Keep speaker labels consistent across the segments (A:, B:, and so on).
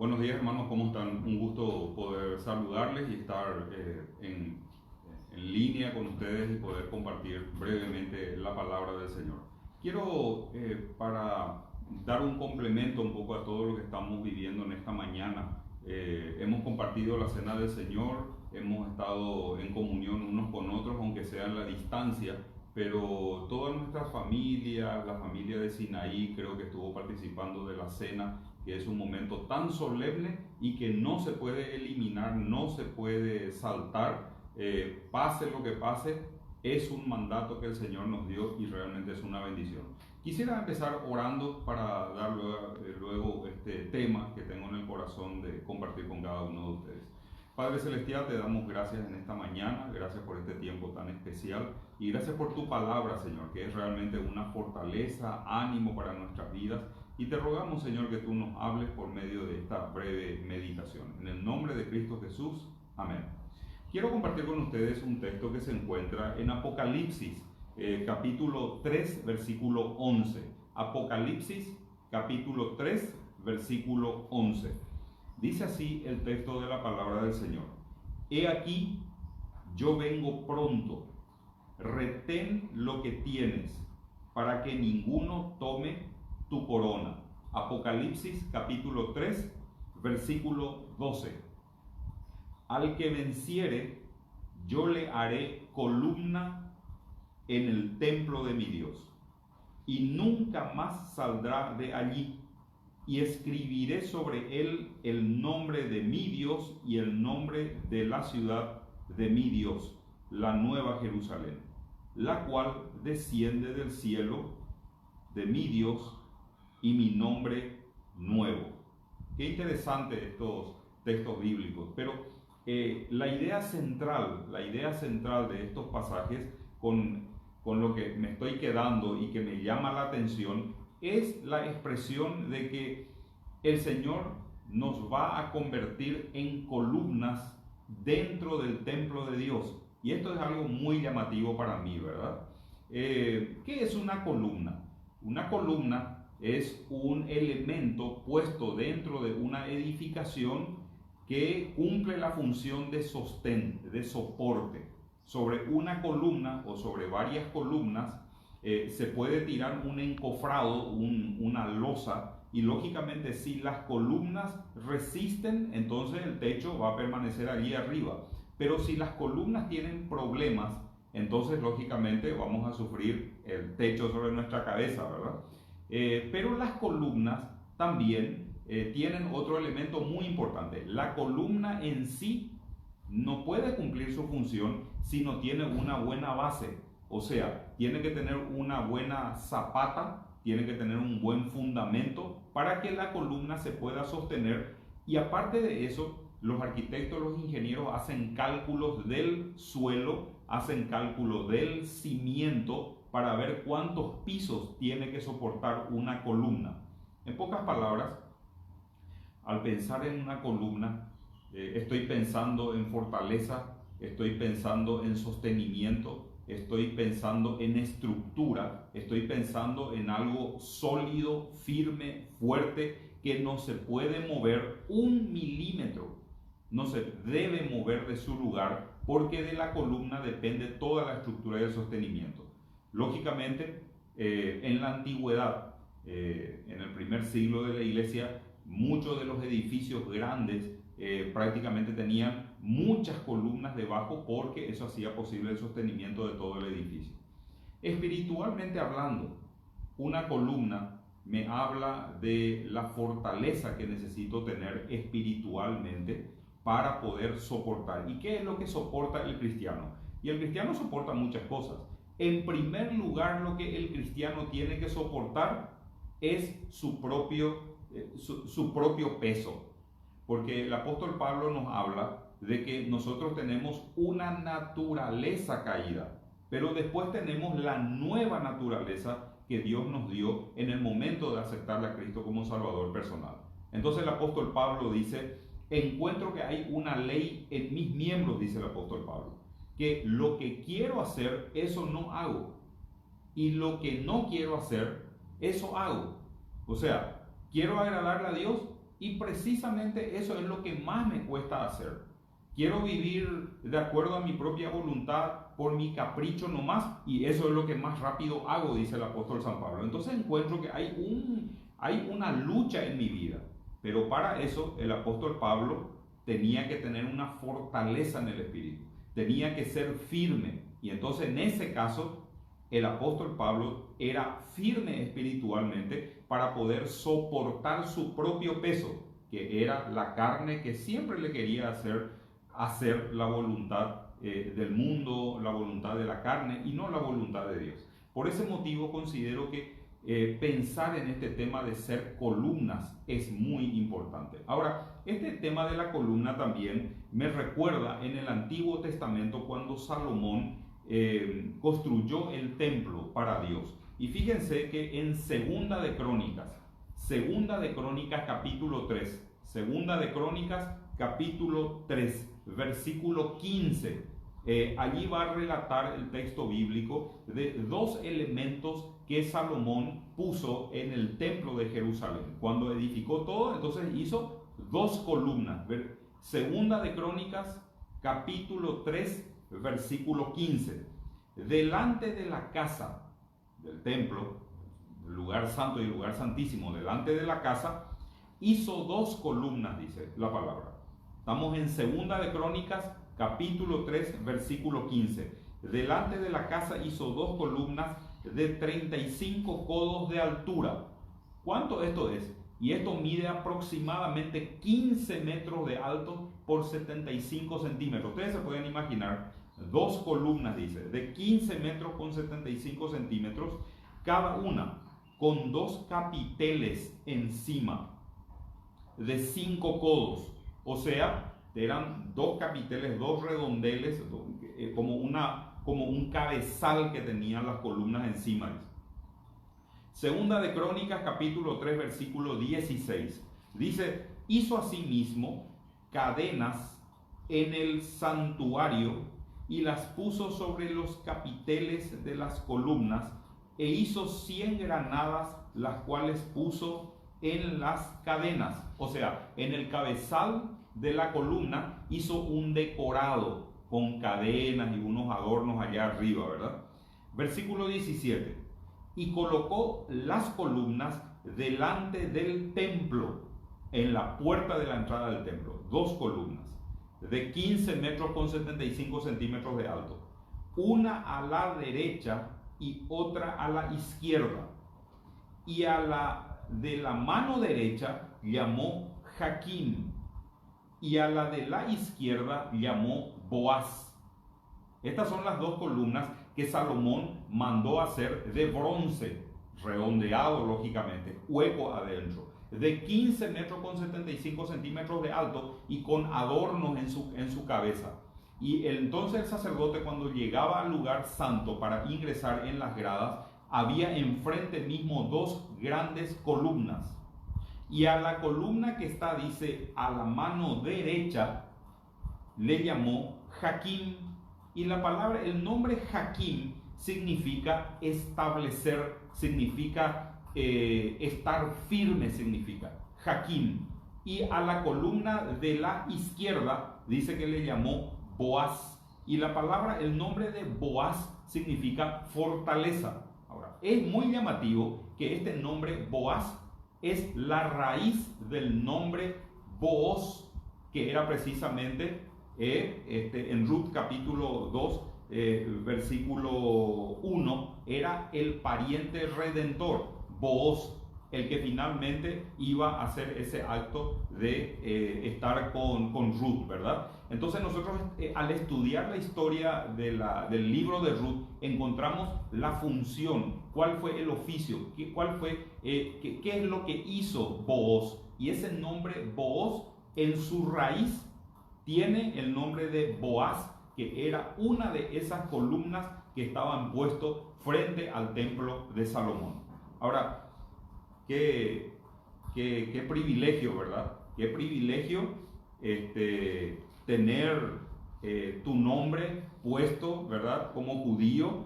A: Buenos días, hermanos, ¿cómo están? Un gusto poder saludarles y estar en línea con ustedes y poder compartir brevemente la palabra del Señor. Quiero, para dar un complemento un poco a todo lo que estamos viviendo en esta mañana, hemos compartido la cena del Señor, hemos estado en comunión unos con otros, aunque sea en la distancia, pero toda nuestra familia, la familia de Sinaí, creo que estuvo participando de la cena, que es un momento tan solemne y que no se puede eliminar, no se puede saltar, pase lo que pase, es un mandato que el Señor nos dio y realmente es una bendición. Quisiera empezar orando para dar luego este tema que tengo en el corazón de compartir con cada uno de ustedes. Padre Celestial, te damos gracias en esta mañana, gracias por este tiempo tan especial y gracias por tu palabra, Señor, que es realmente una fortaleza, ánimo para nuestras vidas. Y te rogamos, Señor, que tú nos hables por medio de esta breve meditación. En el nombre de Cristo Jesús, amén. Quiero compartir con ustedes un texto que se encuentra en Apocalipsis, capítulo 3, versículo 11. Apocalipsis, capítulo 3, versículo 11. Dice así el texto de la palabra del Señor: He aquí, yo vengo pronto, retén lo que tienes, para que ninguno tome tu corona. Apocalipsis capítulo 3, versículo 12. Al que venciere, yo le haré columna en el templo de mi Dios, y nunca más saldrá de allí, y escribiré sobre él el nombre de mi Dios y el nombre de la ciudad de mi Dios, la nueva Jerusalén, la cual desciende del cielo de mi Dios, y mi nombre nuevo. Qué interesante estos textos bíblicos, pero la idea central de estos pasajes con lo que me estoy quedando y que me llama la atención es la expresión de que el Señor nos va a convertir en columnas dentro del templo de Dios. Y esto es algo muy llamativo para mí, ¿verdad? ¿Qué es una columna? Una columna es un elemento puesto dentro de una edificación que cumple la función de sostén, de soporte. Sobre una columna o sobre varias columnas se puede tirar un encofrado, una losa, y lógicamente si las columnas resisten, entonces el techo va a permanecer allí arriba. Pero si las columnas tienen problemas, entonces lógicamente vamos a sufrir el techo sobre nuestra cabeza, ¿verdad? Pero las columnas también tienen otro elemento muy importante. La columna en sí no puede cumplir su función si no tiene una buena base. O sea, tiene que tener una buena zapata, tiene que tener un buen fundamento para que la columna se pueda sostener. Y aparte de eso, los arquitectos, los ingenieros hacen cálculos del suelo, hacen cálculos del cimiento para ver cuántos pisos tiene que soportar una columna. En pocas palabras, al pensar en una columna, estoy pensando en fortaleza, estoy pensando en sostenimiento, estoy pensando en estructura, estoy pensando en algo sólido, firme, fuerte, que no se puede mover un milímetro, no se debe mover de su lugar, porque de la columna depende toda la estructura y el sostenimiento. Lógicamente, en la antigüedad, en el primer siglo de la iglesia, muchos de los edificios grandes prácticamente tenían muchas columnas debajo, porque eso hacía posible el sostenimiento de todo el edificio. Espiritualmente hablando, una columna me habla de la fortaleza que necesito tener espiritualmente para poder soportar. ¿Y qué es lo que soporta el cristiano? Y el cristiano soporta muchas cosas. En primer lugar, lo que el cristiano tiene que soportar es su propio peso. Porque el apóstol Pablo nos habla de que nosotros tenemos una naturaleza caída, pero después tenemos la nueva naturaleza que Dios nos dio en el momento de aceptar a Cristo como Salvador personal. Entonces el apóstol Pablo dice: encuentro que hay una ley en mis miembros, dice el apóstol Pablo, que lo que quiero hacer, eso no hago, y lo que no quiero hacer, eso hago. O sea, quiero agradarle a Dios, Y precisamente eso es lo que más me cuesta hacer. Quiero vivir de acuerdo a mi propia voluntad, por mi capricho nomás, y eso es lo que más rápido hago, dice el apóstol San Pablo. Entonces encuentro que hay una lucha en mi vida, pero para eso el apóstol Pablo tenía que tener una fortaleza en el espíritu, tenía que ser firme, y entonces en ese caso el apóstol Pablo era firme espiritualmente para poder soportar su propio peso, que era la carne que siempre le quería hacer la voluntad del mundo, la voluntad de la carne y no la voluntad de Dios. Por ese motivo considero que pensar en este tema de ser columnas es muy importante. Ahora, este tema de la columna también me recuerda en el Antiguo Testamento cuando Salomón construyó el templo para Dios. Y fíjense que en Segunda de Crónicas capítulo 3, Segunda de Crónicas capítulo 3, versículo 15, allí va a relatar el texto bíblico de dos elementos que Salomón puso en el templo de Jerusalén. Cuando edificó todo, entonces hizo dos columnas. Segunda de Crónicas capítulo 3, versículo 15. Delante de la casa del templo, el lugar santo y el lugar santísimo, delante de la casa, hizo dos columnas, dice la palabra. Estamos en Segunda de Crónicas, capítulo 3, versículo 15. Delante de la casa hizo dos columnas de 35 codos de altura. ¿Cuánto esto es? Y esto mide aproximadamente 15 metros de alto por 75 centímetros. Ustedes se pueden imaginar, dos columnas, dice, de 15 metros con 75 centímetros, cada una con dos capiteles encima de 5 codos. O sea, eran dos capiteles, dos redondeles, como un cabezal que tenían las columnas encima. Segunda de Crónicas, capítulo 3, versículo 16. Dice, hizo asimismo cadenas en el santuario y las puso sobre los capiteles de las columnas e hizo 100 granadas, las cuales puso en las cadenas. O sea, en el cabezal de la columna hizo un decorado con cadenas y unos adornos allá arriba, ¿verdad? Versículo 17. Y colocó las columnas delante del templo, en la puerta de la entrada del templo. Dos columnas de 15 metros con 75 centímetros de alto. Una a la derecha y otra a la izquierda. Y a la de la mano derecha llamó Jaquín, y a la de la izquierda llamó Boaz. Estas son las dos columnas que Salomón mandó hacer de bronce, redondeado lógicamente, hueco adentro, de 15 metros con 75 centímetros de alto y con adornos en su cabeza. Y entonces el sacerdote, cuando llegaba al lugar santo para ingresar en las gradas, había enfrente mismo dos grandes columnas. Y a la columna que está, dice, a la mano derecha, le llamó Jaquín. Y la palabra, el nombre Jaquín significa establecer, significa estar firme, significa Jaquín. Y a la columna de la izquierda dice que le llamó Boaz. Y la palabra, el nombre de Boaz significa fortaleza. Ahora, es muy llamativo que este nombre Boaz es la raíz del nombre Booz, que era precisamente en Ruth capítulo 2, versículo 1, era el pariente redentor, Booz, el que finalmente iba a hacer ese acto de estar con Ruth, ¿verdad? Entonces nosotros al estudiar la historia del libro de Ruth, encontramos la función, cuál fue el oficio, qué es lo que hizo Booz. Y ese nombre Booz, en su raíz, tiene el nombre de Boaz, que era una de esas columnas que estaban puestos frente al templo de Salomón. Ahora, qué privilegio, ¿verdad? Qué privilegio tener tu nombre puesto, ¿verdad? Como judío,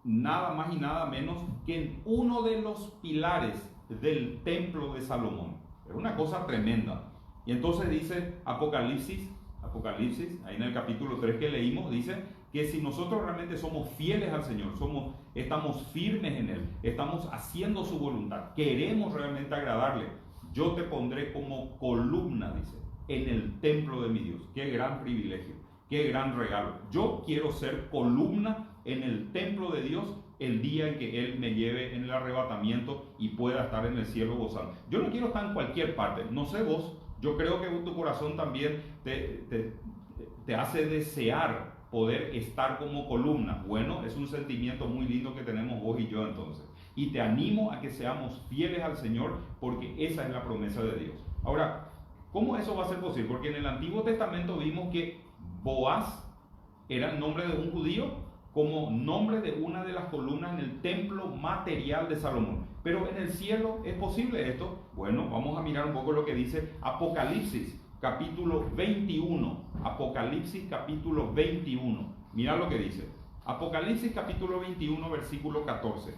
A: nada más y nada menos que en uno de los pilares del templo de Salomón. Es una cosa tremenda. Y entonces dice Apocalipsis, ahí en el capítulo 3 que leímos, dice que si nosotros realmente somos fieles al Señor, estamos firmes en Él, estamos haciendo su voluntad, queremos realmente agradarle, yo te pondré como columna, dice, en el templo de mi Dios. Qué gran privilegio, qué gran regalo. Yo quiero ser columna en el templo de Dios el día en que Él me lleve en el arrebatamiento y pueda estar en el cielo gozando. Yo no quiero estar en cualquier parte, no sé vos, yo creo que tu corazón también te hace desear poder estar como columna. Bueno, es un sentimiento muy lindo que tenemos vos y yo entonces. Y te animo a que seamos fieles al Señor, porque esa es la promesa de Dios. Ahora, ¿cómo eso va a ser posible? Porque en el Antiguo Testamento vimos que Boaz era el nombre de un judío como nombre de una de las columnas en el templo material de Salomón. Pero en el cielo, ¿es posible esto? Bueno, vamos a mirar un poco lo que dice Apocalipsis, capítulo 21. Apocalipsis, capítulo 21. Mira lo que dice. Apocalipsis, capítulo 21, versículo 14.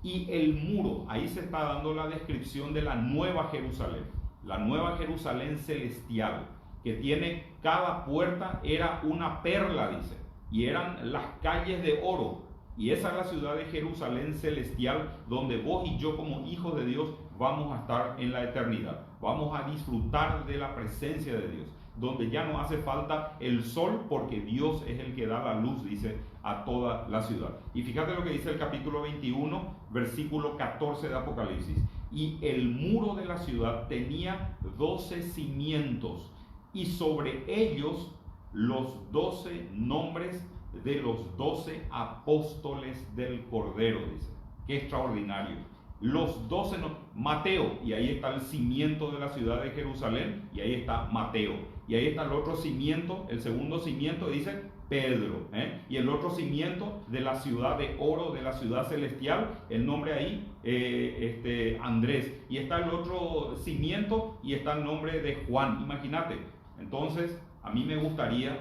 A: Y el muro, ahí se está dando la descripción de la nueva Jerusalén. La nueva Jerusalén celestial, que tiene cada puerta, era una perla, dice. Y eran las calles de oro. Y esa es la ciudad de Jerusalén celestial, donde vos y yo como hijos de Dios vamos a estar en la eternidad. Vamos a disfrutar de la presencia de Dios, donde ya no hace falta el sol, porque Dios es el que da la luz, dice, a toda la ciudad. Y fíjate lo que dice el capítulo 21, versículo 14 de Apocalipsis. Y el muro de la ciudad tenía 12 cimientos, y sobre ellos los 12 nombres de los 12 apóstoles del Cordero, dice. Qué extraordinario. Los 12, Mateo, y ahí está el cimiento de la ciudad de Jerusalén, y ahí está Mateo. Y ahí está el otro cimiento, el segundo cimiento dice Pedro, y el otro cimiento de la ciudad de oro, de la ciudad celestial, el nombre ahí, Andrés. Y está el otro cimiento y está el nombre de Juan. Imagínate. Entonces, a mí me gustaría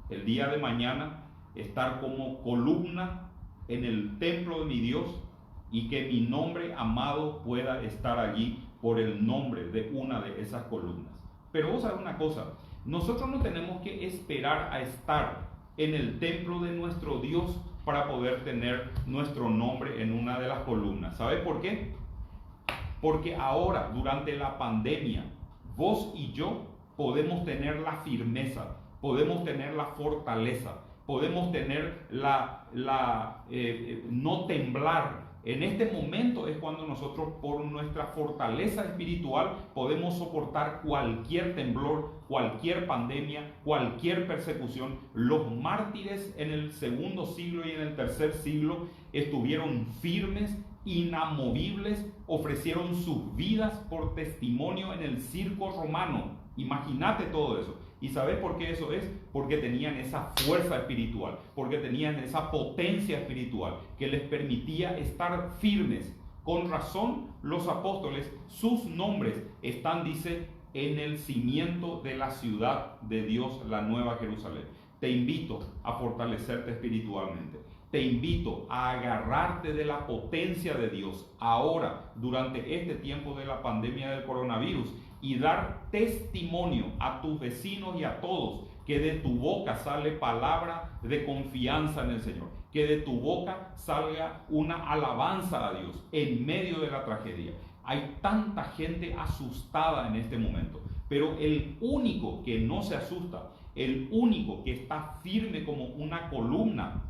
A: el día de mañana estar como columna en el templo de mi Dios, y que mi nombre amado pueda estar allí por el nombre de una de esas columnas. Pero vos sabés una cosa, nosotros no tenemos que esperar a estar en el templo de nuestro Dios para poder tener nuestro nombre en una de las columnas. ¿Sabes por qué? Porque ahora, durante la pandemia, vos y yo podemos tener la firmeza, podemos tener la fortaleza, podemos tener no temblar. En este momento es cuando nosotros, por nuestra fortaleza espiritual, podemos soportar cualquier temblor, cualquier pandemia, cualquier persecución. Los mártires en el segundo siglo y en el tercer siglo estuvieron firmes, inamovibles, ofrecieron sus vidas por testimonio en el circo romano. Imagínate todo eso. ¿Y sabes por qué eso es? Porque tenían esa fuerza espiritual, porque tenían esa potencia espiritual que les permitía estar firmes. Con razón, los apóstoles, sus nombres están, dice, en el cimiento de la ciudad de Dios, la Nueva Jerusalén. Te invito a fortalecerte espiritualmente. Te invito a agarrarte de la potencia de Dios ahora, durante este tiempo de la pandemia del coronavirus, y dar testimonio a tus vecinos y a todos que de tu boca sale palabra de confianza en el Señor, que de tu boca salga una alabanza a Dios en medio de la tragedia. Hay tanta gente asustada en este momento, pero el único que no se asusta, el único que está firme como una columna,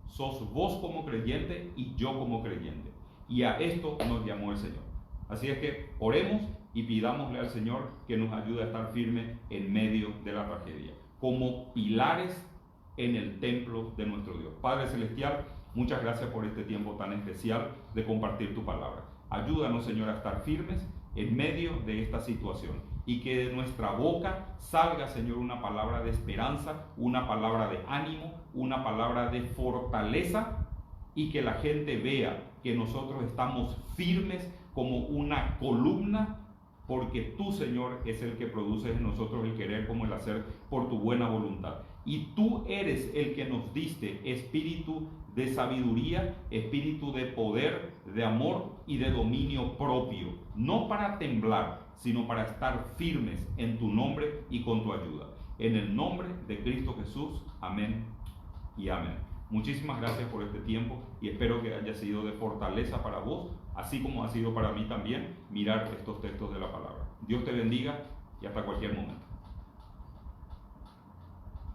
A: sos vos como creyente y yo como creyente. Y a esto nos llamó el Señor. Así es que oremos y pidámosle al Señor que nos ayude a estar firmes en medio de la tragedia, como pilares en el templo de nuestro Dios. Padre Celestial, muchas gracias por este tiempo tan especial de compartir tu palabra. Ayúdanos, Señor, a estar firmes en medio de esta situación, y que de nuestra boca salga, Señor, una palabra de esperanza, una palabra de ánimo, una palabra de fortaleza, y que la gente vea que nosotros estamos firmes como una columna, porque tú, Señor, es el que produces en nosotros el querer como el hacer por tu buena voluntad. y tú eres el que nos diste espíritu de sabiduría, espíritu de poder, de amor y de dominio propio, no para temblar, sino para estar firmes en tu nombre y con tu ayuda. En el nombre de Cristo Jesús, amén y amén. Muchísimas gracias por este tiempo y espero que haya sido de fortaleza para vos, así como ha sido para mí también mirar estos textos de la palabra. Dios te bendiga y hasta cualquier momento.